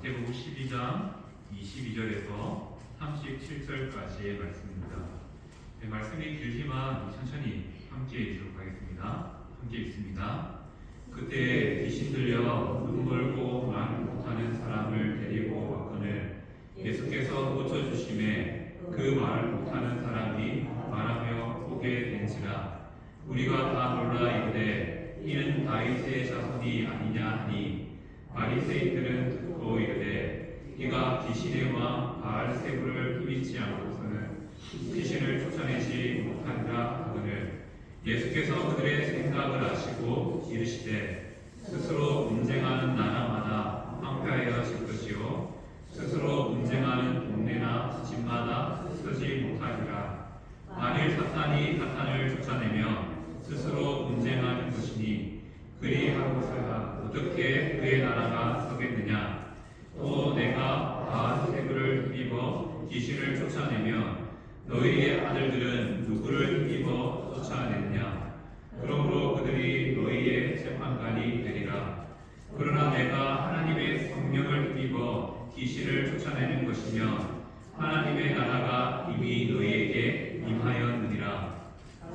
마태복음 12장 22절에서 37절까지의 말씀입니다. 말씀이 길지만 천천히 함께 읽도록 하겠습니다. 함께 읽습니다. 그때 귀신 들려 눈 멀고 말 못하는 사람을 데리고 왔거늘 예수께서 고쳐주심에 그 말 못하는 사람이 말하며 보게 된지라. 우리가 다 놀라 이르되 이는 다윗의 자손이 아니냐 하니 바리새인들은 듣고 이르되 이가 귀신의 왕 바알세불을 힘입지 않고서는 귀신을 쫓아내지 못한다 하거늘 예수께서 그들의 생각을 아시고 이르시되 스스로 분쟁하는 나라마다 황폐하여질 것이요 스스로 분쟁하는 동네나 집마다 서지 못하리라. 만일 사탄이 사탄을 쫓아내면 스스로 분쟁하는 것이니 그리하고서야 어떻게 그의 나라가 서겠느냐. 또 내가 바알세불을 힘입어 귀신을 쫓아내면 너희의 아들들은 누구를 힘입어 쫓아내느냐. 그러므로 그들이 너희의 재판관이 되리라. 그러나 내가 하나님의 성령을 힘입어 귀신을 쫓아내는 것이며 하나님의 나라가 이미 너희에게 임하였느니라.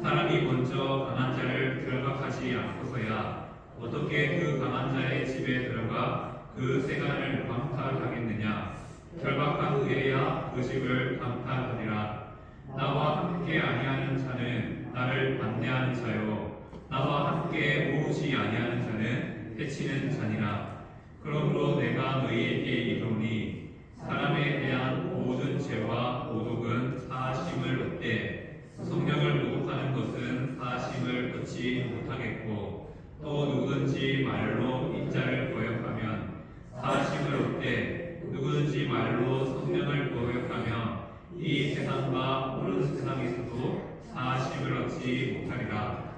사람이 먼저 강한 자를 결박하지 않고서야 어떻게 그 강한 자의 집에 들어가 그 세간을 강탈하겠느냐. 결박한 후에야 그 집을 강탈하리라. 나와 함께 아니하는 자는 나를 반대하는 자요 나와 함께 모으지 아니하는 자는 해치는 자니라. 그러므로 내가 너희에게 이르노니 사람에 대한 모든 죄와 모독은 사하심을 얻되 성령을 모독하는 것은 사하심을 얻지 못하겠고 또 누구든지 말로 인자를 거역하면 사하심을 얻되 누구든지 말로 성령을 거역하면 이 세상과 오는 세상에서도 사하심을 얻지 못하리라.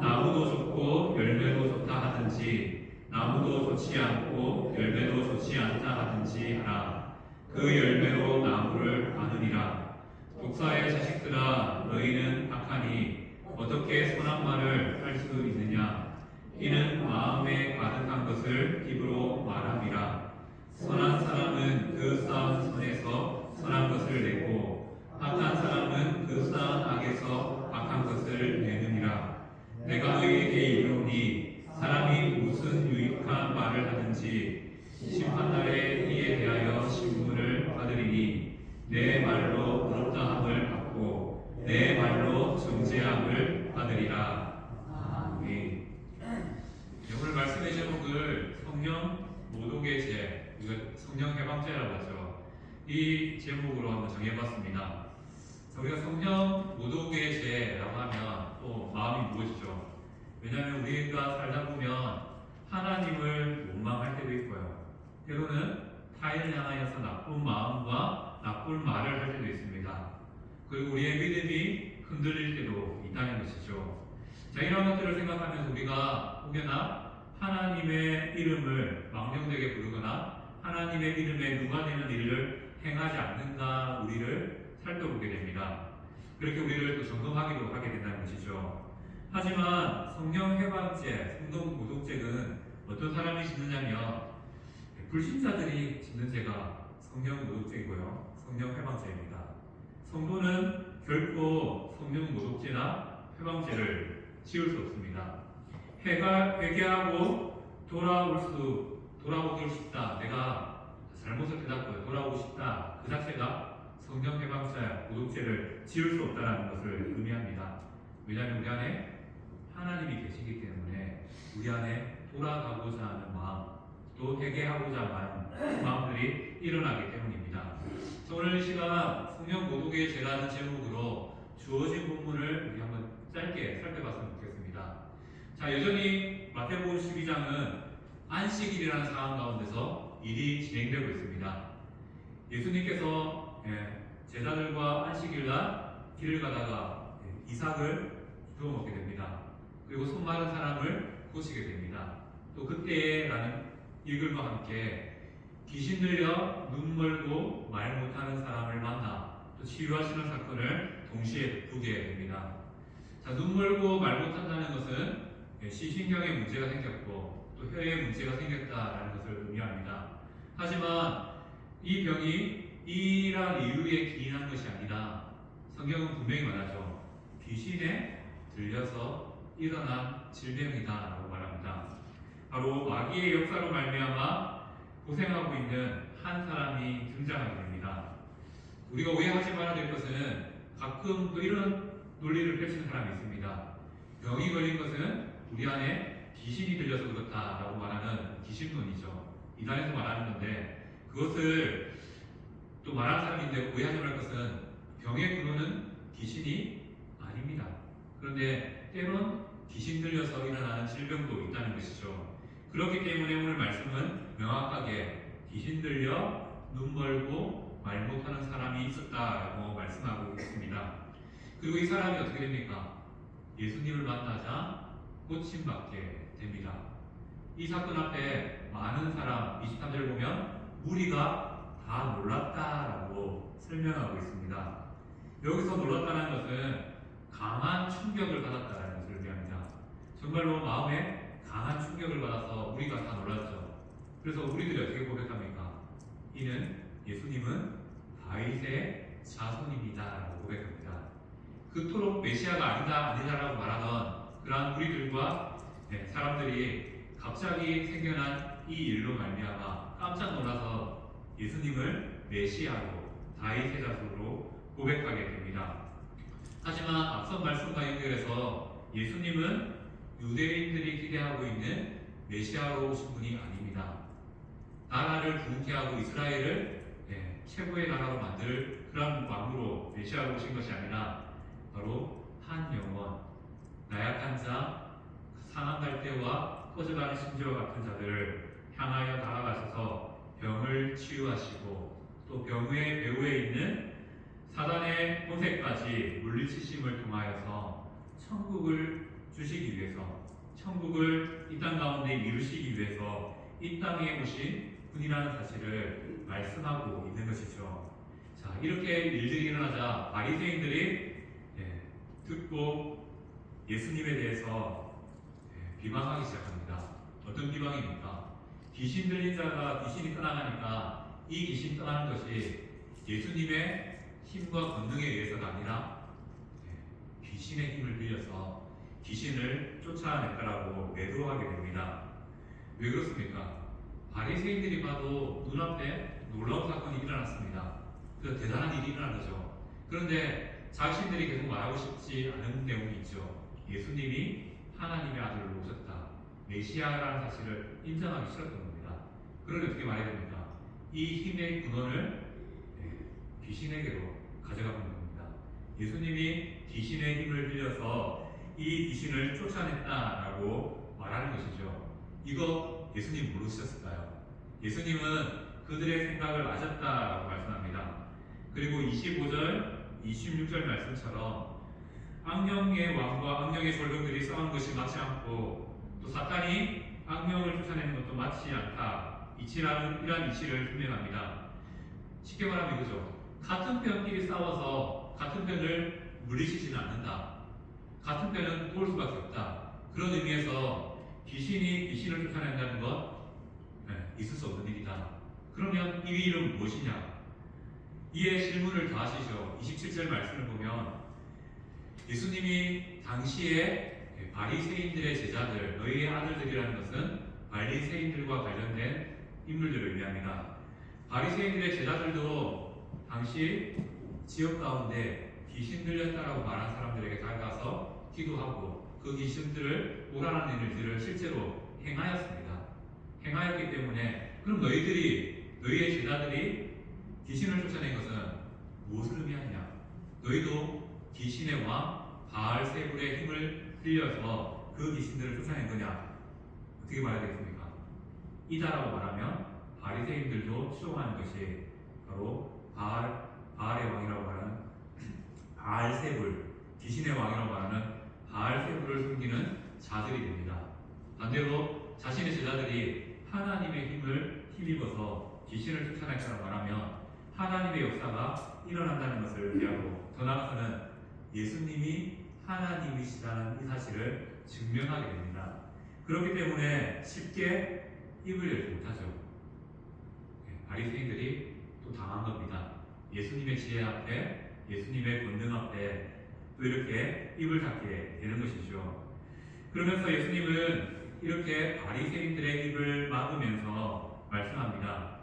나무도 좋고 열매도 좋다 하든지 나무도 좋지 않고 열매도 좋지 않다 하든지 하라. 그 열매로 나무를 아느니라. 독사의 자식들아 너희는 악하니 어떻게 선한 말을 할 수 있느냐. 이는 마음에 가득한 것을 입으로 말함이라. 선한 사람은 그 쌓은 선에서 선한 것을 내고 악한 사람은 그 쌓은 악에서 악한 것을 내느니라. 내가 너희에게 이르노니 사람이 무슨 유익한 말을 하든지 심판날에 이에 대하여 신문을 받으리니 내 말로 의롭다함을 받고 내 말로 정죄함을 받으리라. 아멘. 오늘 말씀의 제목을 성령 모독의 죄, 이거 성령 해방죄라고 하죠. 이 제목으로 한번 정해봤습니다. 우리가 성령 모독의 죄라고 하면 또 마음이 무엇이죠? 왜냐하면 우리가 살다 보면 하나님을 원망할 때도 있고요. 때로는 타인을 향하여서 나쁜 마음과 나쁜 말을 할 때도 있습니다. 그리고 우리의 믿음이 흔들릴 때도 있다는 것이죠. 자, 이런 것들을 생각하면서 우리가 혹여나 하나님의 이름을 망령되게 부르거나 하나님의 이름에 누가 되는 일을 행하지 않는가 우리를 살펴보게 됩니다. 그렇게 우리를 또 점검하기도 하게 된다는 것이죠. 하지만 성령 해방죄, 성령 모독죄는 어떤 사람이 짓느냐면 불신자들이 짓는 죄가 성령 모독죄이고요, 성령 해방죄입니다. 성도는 결코 성령 모독죄나 해방죄를 지을 수 없습니다. 회개하고 돌아오고 싶다. 내가 잘못을 깨닫고 돌아오고 싶다. 그 자체가 성령 해방죄, 모독죄를 지을 수 없다는 것을 의미합니다. 왜냐하면 우리 안에 하나님이 계시기 때문에 우리 안에 돌아가고자 하는 마음, 또 회개하고자 하는 마음들이 일어나기 때문입니다. 오늘 시간 성령 모독의 죄라는 제목으로 주어진 본문을 우리 한번 짧게 살펴봤으면 좋겠습니다. 자, 여전히 마태복음 12장은 안식일이라는 상황 가운데서 일이 진행되고 있습니다. 예수님께서 제자들과 안식일날 길을 가다가 이삭을 주워 먹게 됩니다. 그리고 손 마른 사람을 고치게 됩니다. 또 그때라는 일글과 함께 귀신 들려 눈 멀고 말 못하는 사람을 만나 또 치유하시는 사건을 동시에 보게 됩니다. 자, 눈 멀고 말 못한다는 것은 시신경에 문제가 생겼고 또 혀에 문제가 생겼다라는 것을 의미합니다. 하지만 이 병이 이러한 이유에 기인한 것이 아니라 성경은 분명히 말하죠. 귀신에 들려서 일어난 질병이다라고 말합니다. 바로 마귀의 역사로 말미암아 고생하고 있는 한 사람이 등장하게 됩니다. 우리가 오해하지 말아야 될 것은 가끔 또 이런 논리를 펼치는 사람이 있습니다. 병이 걸린 것은 우리 안에 귀신이 들려서 그렇다라고 말하는 귀신론이죠. 이단에서 말하는 건데 그것을 또 말하는 사람인데 오해하지 말할 것은 병의 근원은 귀신이 아닙니다. 그런데 때론 귀신 들려서 일어나는 질병도 있다는 것이죠. 그렇기 때문에 오늘 말씀은 명확하게 귀신 들려 눈 멀고 말 못하는 사람이 있었다라고 말씀하고 있습니다. 그리고 이 사람이 어떻게 됩니까? 예수님을 만나자 고침받게 됩니다. 이 사건 앞에 많은 사람, 23절 보면 무리가 다 놀랐다라고 설명하고 있습니다. 여기서 놀랐다는 것은 강한 충격을 받았다는 것을 의미합니다. 정말로 마음에 강한 충격을 받아서 우리가 다 놀랐죠. 그래서 우리들이 어떻게 고백합니까? 이는 예수님은 다윗의 자손입니다라고 고백합니다. 그토록 메시아가 아니다라고 말하던 그러한 우리들과 사람들이 갑자기 생겨난 이 일로 말미암아 깜짝 놀라서 예수님을 메시아로 다윗의 자손으로 고백하게 됩니다. 하지만 앞선 말씀과 연결해서 예수님은 유대인들이 기대하고 있는 메시아로 오신 분이 아닙니다. 나라를 부흥케 하고 이스라엘을 최고의 나라로 만들 그런 왕으로 메시아로 오신 것이 아니라 바로 한 영혼, 나약한 자, 상한 갈대와 꺼져가는 심지와 같은 자들을 향하여 다가가셔서 병을 치유하시고 또 병의 배후에 있는 사단의 본색까지 물리치심을 통하여서 천국을 주시기 위해서, 천국을 이 땅 가운데 이루시기 위해서 이 땅에 오신 분이라는 사실을 말씀하고 있는 것이죠. 자, 이렇게 일들이 일어나자 바리새인들이 듣고 예수님에 대해서 비방하기 시작합니다. 어떤 비방입니까? 귀신 들린 자가 귀신이 떠나가니까 이 귀신 떠나는 것이 예수님의 힘과 권능에 의해서가 아니라 귀신의 힘을 빌려서 귀신을 쫓아냈다라고 매도하게 됩니다. 왜 그렇습니까? 바리새인들이 봐도 눈앞에 놀라운 사건이 일어났습니다. 그 대단한 일이 일어난 거죠. 그런데 자신들이 계속 말하고 싶지 않은 내용이 있죠. 예수님이 하나님의 아들로 오셨다. 메시아라는 사실을 인정하기 싫었던 겁니다. 그러니 어떻게 말해야 됩니까? 이 힘의 근원을 귀신에게로 가져가는 겁니다. 예수님이 귀신의 힘을 빌려서 이 귀신을 쫓아냈다라고 말하는 것이죠. 이거 예수님 모르셨을까요? 예수님은 그들의 생각을 아셨다라고 말씀합니다. 그리고 25절, 26절 말씀처럼 악령의 왕과 악령의 졸병들이 싸우는 것이 맞지 않고 또 사탄이 악령을 쫓아내는 것도 맞지 않다. 이러한 이치를 분명합니다. 쉽게 말하면 이거죠. 같은 편끼리 싸워서 같은 편을 물리치지는 않는다. 같은 편은 도울 수밖에 없다. 그런 의미에서 귀신이 귀신을 쫓아낸다는 것 있을 수 없는 일이다. 그러면 이 일은 무엇이냐? 이에 질문을 더하시죠. 27절 말씀을 보면 예수님이 당시에 바리새인들의 제자들, 너희의 아들들이라는 것은 바리새인들과 관련된 인물들을 의미합니다. 바리새인들의 제자들도 당시 지역 가운데 귀신 들렸다라고 말한 사람들에게 다가가서 기도하고 그 귀신들을 오라는 일들을 실제로 행하였습니다. 행하였기 때문에 그럼 너희의 제자들이 귀신을 쫓아낸 것은 무엇을 의미하느냐? 너희도 귀신의 왕 바알세불의 힘을 빌려서 그 귀신들을 쫓아낸 거냐? 어떻게 말해야 되겠습니까? 이다라고 말하면 바리새인들도 추종하는 것이 바로 바알의 왕이라고 말하는 바알세불, 귀신의 왕이라고 말하는 바알세불을 숨기는 자들이 됩니다. 반대로 자신의 제자들이 하나님의 힘을 힘입어서 귀신을 쫓아냈다고 말하면 하나님의 역사가 일어난다는 것을 의미하고 더 나아가서는 예수님이 하나님이시라는 이 사실을 증명하게 됩니다. 그렇기 때문에 쉽게 입을 열지 못하죠. 바리새인들이 또 당한 겁니다. 예수님의 지혜 앞에, 예수님의 권능 앞에 또 이렇게 입을 닫게 되는 것이죠. 그러면서 예수님은 이렇게 바리새인들의 입을 막으면서 말씀합니다.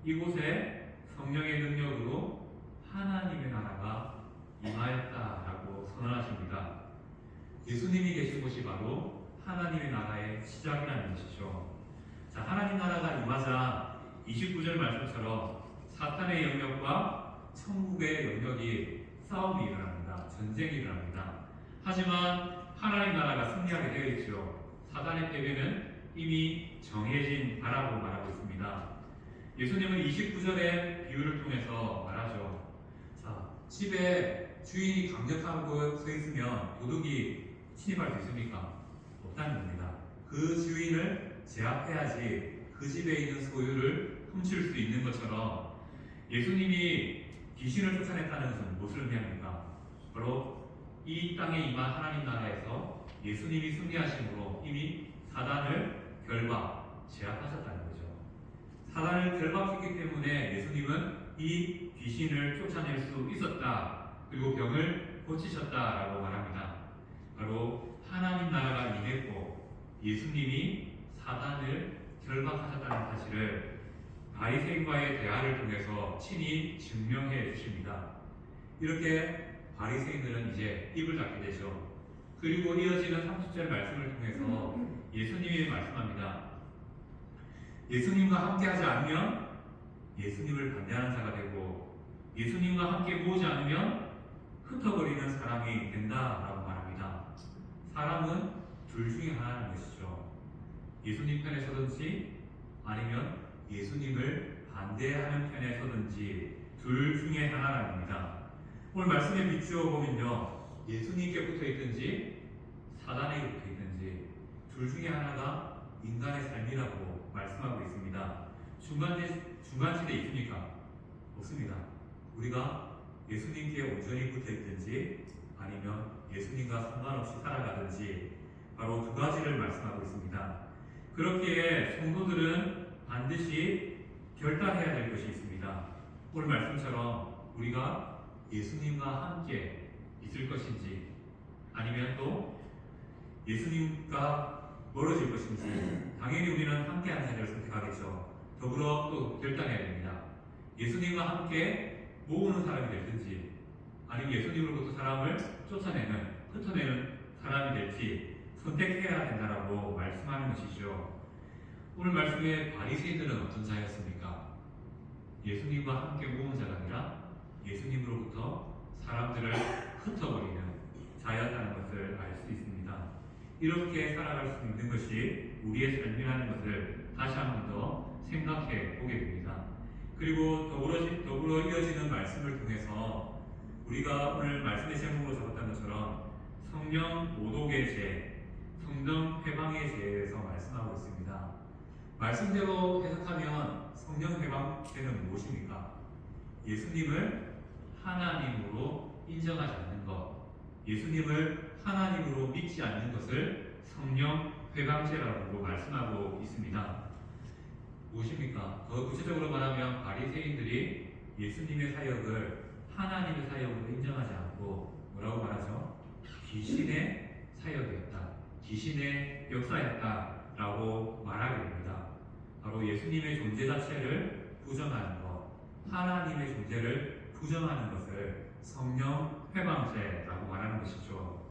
이곳에 성령의 능력으로 하나님의 나라가 임하였다라고 선언하십니다. 예수님이 계신 곳이 바로 하나님의 나라의 시작이라는 것이죠. 자, 하나님 나라가 임하자 29절 말씀처럼 사탄의 영역과 천국의 영역이 싸움이 일어납니다. 전쟁이 일어납니다. 하지만 하나님 나라가 승리하게 되어 있죠. 사단의 패배는 이미 정해진 바라고 말하고 있습니다. 예수님은 29절의 비유를 통해서 말하죠. 자, 집에 주인이 강력하고 서 있으면 도둑이 침입할 수 있습니까? 없다는 겁니다. 그 주인을 제압해야지 그 집에 있는 소유를 훔칠 수 있는 것처럼 예수님이 귀신을 쫓아냈다는 것은 무엇을 의미합니까? 바로 이 땅에 임한 하나님 나라에서 예수님이 승리하심으로 이미 사단을 결박, 제압하셨다는 거죠. 사단을 결박했기 때문에 예수님은 이 귀신을 쫓아낼 수 있었다. 그리고 병을 고치셨다라고 말합니다. 바로 하나님 나라가 임했고 예수님이 사단을 결박하셨다는 사실을 바리새인과의 대화를 통해서 친히 증명해 주십니다. 이렇게 바리새인들은 이제 입을 닫게 되죠. 그리고 이어지는 30절 말씀을 통해서 예수님이 말씀합니다. 예수님과 함께하지 않으면 예수님을 반대하는 자가 되고 예수님과 함께 모으지 않으면 흩어버리는 사람이 된다라고 말합니다. 사람은 둘 중에 하나인 것이죠. 예수님 편에 서든지 아니면 예수님을 반대하는 편에 서든지 둘 중에 하나라는 겁니다. 오늘 말씀에 비추어 보면요, 예수님께 붙어 있든지 사단에게 붙어 있든지 둘 중에 하나가 인간의 삶이라고 말씀하고 있습니다. 중간지대 있습니까? 없습니다. 우리가 예수님께 온전히 붙어 있든지 아니면 예수님과 상관없이 살아가든지 바로 두 가지를 말씀하고 있습니다. 그렇기에 성도들은 반드시 결단해야 될 것이 있습니다. 오늘 말씀처럼 우리가 예수님과 함께 있을 것인지 아니면 또 예수님과 멀어질 것인지 당연히 우리는 함께하는 자리를 선택하겠죠. 더불어 또 결단해야 됩니다. 예수님과 함께 모으는 사람이 될든지 아니면 예수님으로부터 사람을 쫓아내는, 흩어내는 사람이 될지 선택해야 된다라고 말씀하는 것이죠. 오늘 말씀에 바리새인들은 어떤 자였습니까? 예수님과 함께 모은 자가 아니라 예수님으로부터 사람들을 흩어버리는 자였다는 것을 알 수 있습니다. 이렇게 살아갈 수 있는 것이 우리의 삶이라는 것을 다시 한 번 더 생각해 보게 됩니다. 그리고 더불어 이어지는 말씀을 통해서 우리가 오늘 말씀의 제목으로 잡았던 것처럼 성령 모독의 죄, 성령 회방의 죄에 대해서 말씀하고 있습니다. 말씀대로 해석하면 성령 회방죄는 무엇입니까? 예수님을 하나님으로 인정하지 않는 것, 예수님을 하나님으로 믿지 않는 것을 성령 회방죄라고 말씀하고 있습니다. 무엇입니까? 더 구체적으로 말하면 바리새인들이 예수님의 사역을 하나님의 사역으로 인정하지 않고 뭐라고 말하죠? 귀신의 사역이었다, 귀신의 역사였다라고 말하게 됩니다. 바로 예수님의 존재 자체를 부정하는 것, 하나님의 존재를 부정하는 것을 성령 회방죄라고 말하는 것이죠.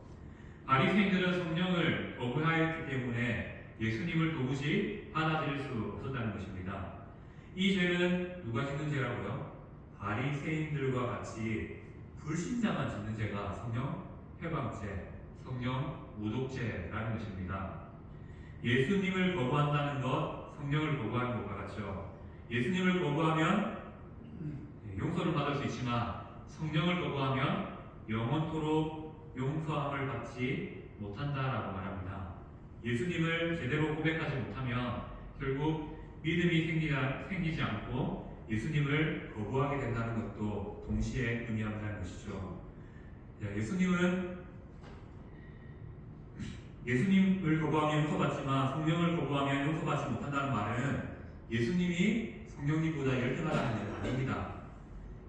바리새인들은 성령을 거부하였기 때문에 예수님을 도무지 받아들일 수 없었다는 것입니다. 이 죄는 누가 짓는 죄라고요? 바리새인들과 같이 불신자만 짓는 죄가 성령 회방죄, 성령 모독죄라는 것입니다. 예수님을 거부한다는 것, 성령을 거부하는 것과 같죠. 예수님을 거부하면 용서를 받을 수 있지만 성령을 거부하면 영원토록 용서함을 받지 못한다라고 말합니다. 예수님을 제대로 고백하지 못하면 결국 믿음이 생기지 않고 예수님을 거부하게 된다는 것도 동시에 의미한다는 것이죠. 예수님을 거부하면 용서받지만 성령을 거부하면 용서받지 못한다는 말은 예수님이 성령님보다 열등하다는 것은 아닙니다.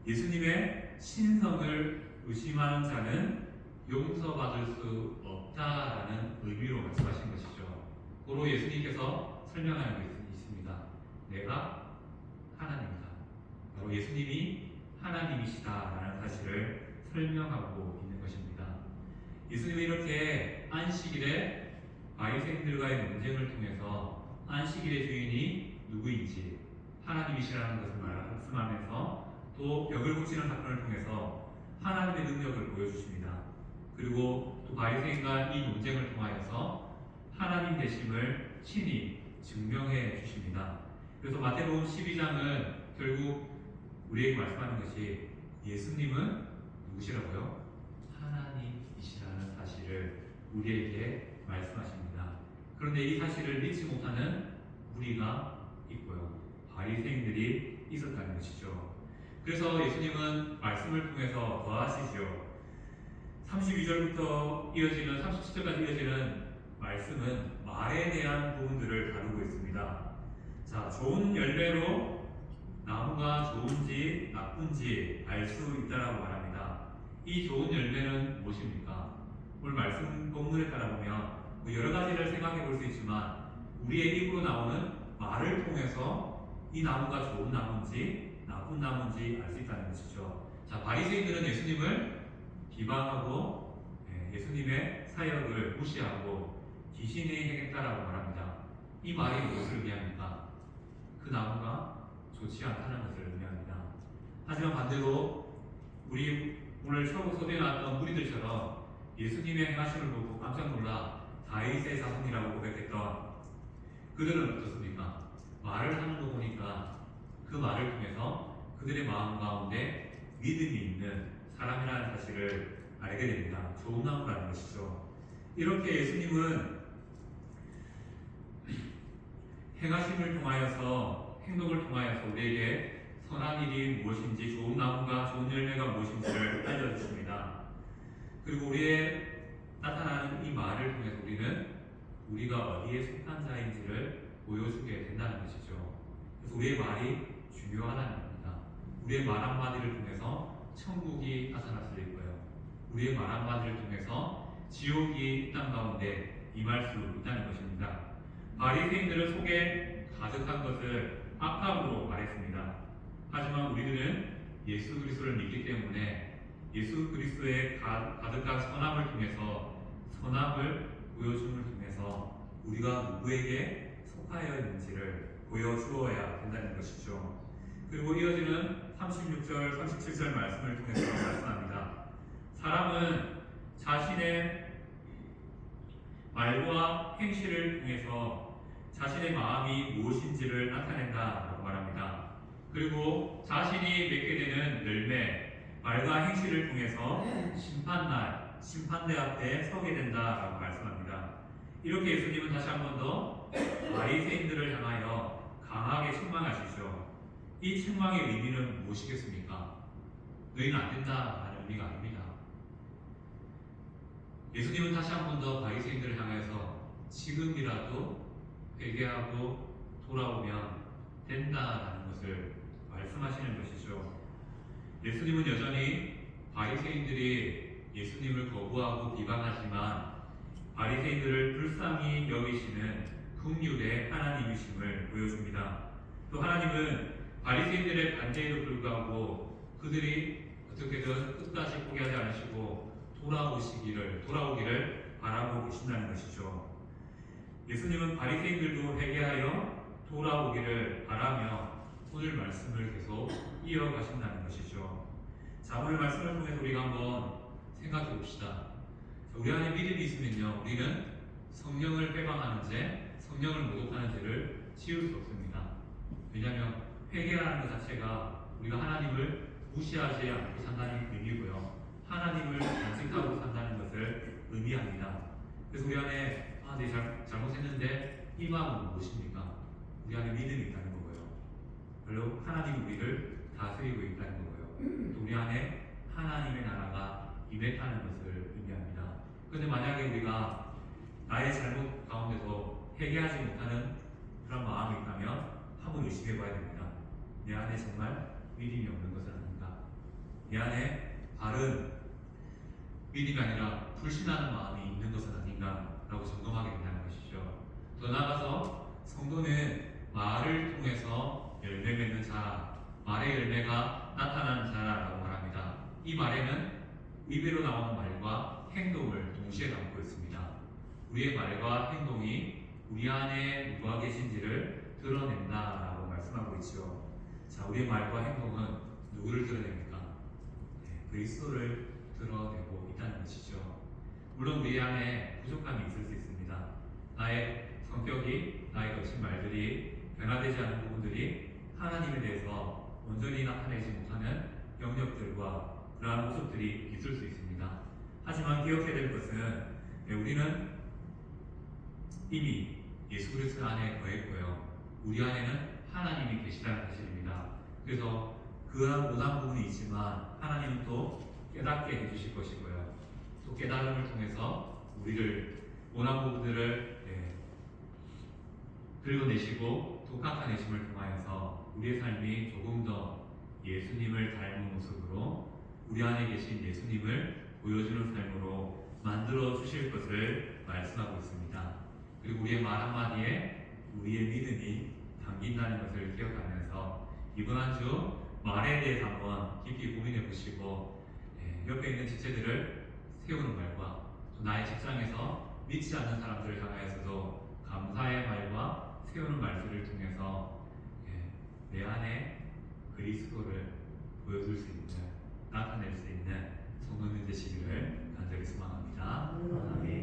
예수님의 신성을 의심하는 자는 용서받을 수 없다라는 의미로 말씀하신 것이죠. 고로 예수님께서 설명하는 것이 있습니다. 내가 하나님이다. 바로 예수님이 하나님이시다라는 사실을 설명하고 있는 것입니다. 예수님이 이렇게 안식일에 바리새인들과의 논쟁을 통해서 안식일의 주인이 누구인지 하나님이시라는 것을 말씀하면서 또 벽을 고치는 사건을 통해서 하나님의 능력을 보여주십니다. 그리고 또 바리새인과 이 논쟁을 통하여서 하나님 되심을 친히 증명해 주십니다. 그래서 마태복음 12장은 결국 우리에게 말씀하는 것이 예수님은 누구시라고요? 하나님이시라는 사실을 우리에게 말씀하십니다. 그런데 이 사실을 믿지 못하는 무리가 있고요. 바리새인들이 있었다는 것이죠. 그래서 예수님은 말씀을 통해서 더하시죠. 32절부터 이어지는 37절까지 이어지는 말씀은 말에 대한 부분들을 다루고 있습니다. 자, 좋은 열매로 나무가 좋은지 나쁜지 알 수 있다라고 말합니다. 이 좋은 열매는 무엇입니까? 오늘 말씀 본문에 따라 보면 여러 가지를 생각해 볼 수 있지만 우리의 입으로 나오는 말을 통해서 이 나무가 좋은 나무인지 나쁜 나무인지 알 수 있다는 것이죠. 자, 바리새인들은 예수님을 비방하고 예수님의 사역을 무시하고 귀신이 행했다라고 말합니다. 이 말이 무엇을 의미합니까? 그 나무가 좋지 않다는 것을 의미합니다. 하지만 반대로 우리 오늘 처음 소개해 나왔던 무리들처럼 예수님의 행하심을 보고 깜짝 놀라 다윗의 자손이라고 고백했던 그들은 어떻습니까? 말을 하는 거 보니까 그 말을 통해서 그들의 마음 가운데 믿음이 있는 사람이라는 사실을 알게 됩니다. 좋은 나무라는 것이죠. 이렇게 예수님은 행하심을 통하여서 행동을 통하여서 우리에게 선한 일이 무엇인지 좋은 나무가 좋은 열매가 무엇인지를 알려주십니다. 그리고 우리의 나타나는 이 말을 통해서 우리는 우리가 어디에 속한 자인지를 보여주게 된다는 것이죠. 그래서 우리의 말이 중요하다는 겁니다. 우리의 말 한마디를 통해서 천국이 나타날 수도 있고요. 우리의 말 한마디를 통해서 지옥이 땅 가운데 임할 수 있다는 것입니다. 바리새인들은 속에 가득한 것을 악함으로 말했습니다. 하지만 우리들은 예수 그리스도를 믿기 때문에 예수 그리스도의 가득한 선함을 통해서 선함을 보여줌을 통해서 우리가 누구에게 속하여 있는지를 보여주어야 된다는 것이죠. 그리고 이어지는 36절, 37절 말씀을 통해서 말씀합니다. 사람은 자신의 말과 행실을 통해서 자신의 마음이 무엇인지를 나타낸다라고 말합니다. 그리고 자신이 맺게 되는 열매, 말과 행실을 통해서 심판날, 심판대 앞에 서게 된다라고 말씀합니다. 이렇게 예수님은 다시 한 번 더 바리새인들을 향하여 강하게 책망하시죠. 이 책망의 의미는 무엇이겠습니까? 너희는 안 된다라는 의미가 아닙니다. 예수님은 다시 한 번 더 바리새인들을 향해서 지금이라도 회개하고 돌아오면 된다라는 것을 말씀하시는 것이죠. 예수님은 여전히 바리새인들이 예수님을 거부하고 비방하지만 바리새인들을 불쌍히 여기시는 긍휼의 하나님이심을 보여줍니다. 또 하나님은 바리새인들의 반대에도 불구하고 그들이 어떻게든 끝까지 포기하지 않으시고 돌아오기를 바라고 계신다는 것이죠. 예수님은 바리새인들도 회개하여 돌아오기를 바라며 오늘 말씀을 계속 이어가신다는 것이죠. 자, 오늘 말씀을 통해서 우리가 한번 생각해 봅시다. 우리 안에 믿음이 있으면요, 우리는 성령을 빼방하는 죄, 성령을 모독하는 죄를 지을 수 없습니다. 왜냐하면 회개하는 것 자체가 우리가 하나님을 무시하지 않고 산다는 의미고요, 하나님을 간직하고 산다는 것을 의미합니다. 그래서 우리 안에 내가 잘못했는데 이 마음은 무엇입니까? 우리 안에 믿음이 있다는 거고요. 별로 하나님이 우리를 다스리고 있다는 거고요. 또 우리 안에 하나님의 나라가 임했다는 것을 의미합니다. 그런데 만약에 우리가 나의 잘못 가운데서 회개하지 못하는 그런 마음이 있다면 한번 의심해 봐야 됩니다. 내 안에 정말 믿음이 없는 것은 아닌가? 내 안에 바른 믿음이 아니라 불신하는 마음이 있는 것은 아닌가라고 점검하게 된다는 것이죠. 더 나아가서 성도는 말을 통해서 열매 맺는 자, 말의 열매가 나타나는 자라고 말합니다. 이 말에는 입으로 나오는 말과 행동을 동시에 담고 있습니다. 우리의 말과 행동이 우리 안에 누가 계신지를 드러낸다라고 말씀하고 있죠. 자, 우리의 말과 행동은 누구를 드러냅니까? 그리스도를 드러내고 있다는 것이죠. 물론 우리 안에 부족함이 있을 수 있습니다. 나의 성격이, 나의 거친 말들이 변화되지 않은 부분들이 하나님에 대해서 온전히 나타내지 못하는 영역들과 그러한 모습들이 있을 수 있습니다. 하지만 기억해야 될 것은 우리는 이미 예수 그리스도 안에 거했고요. 우리 안에는 하나님이 계시다는 사실입니다. 그래서 그러한 못한 부분이 있지만 하나님은 또 깨닫게 해주실 것이고요. 또 깨달음을 통해서 우리를 원한 부분들을 긁어내시고 또 깎아내심을 통하여서 우리의 삶이 조금 더 예수님을 닮은 모습으로 우리 안에 계신 예수님을 보여주는 삶으로 만들어 주실 것을 말씀하고 있습니다. 그리고 우리의 말 한마디에 우리의 믿음이 담긴다는 것을 기억하면서 이번 한 주 말에 대해서 한번 깊이 고민해 보시고 옆에 있는 지체들을 세우는 말과 또 나의 직장에서 믿지 않는 사람들을 향하여서도 감사의 말과 세우는 말들을 통해서 내 안에 그리스도를 보여줄 수 있는, 나타낼 수 있는 성도님 되시기를 간절히 소망합니다. 아멘.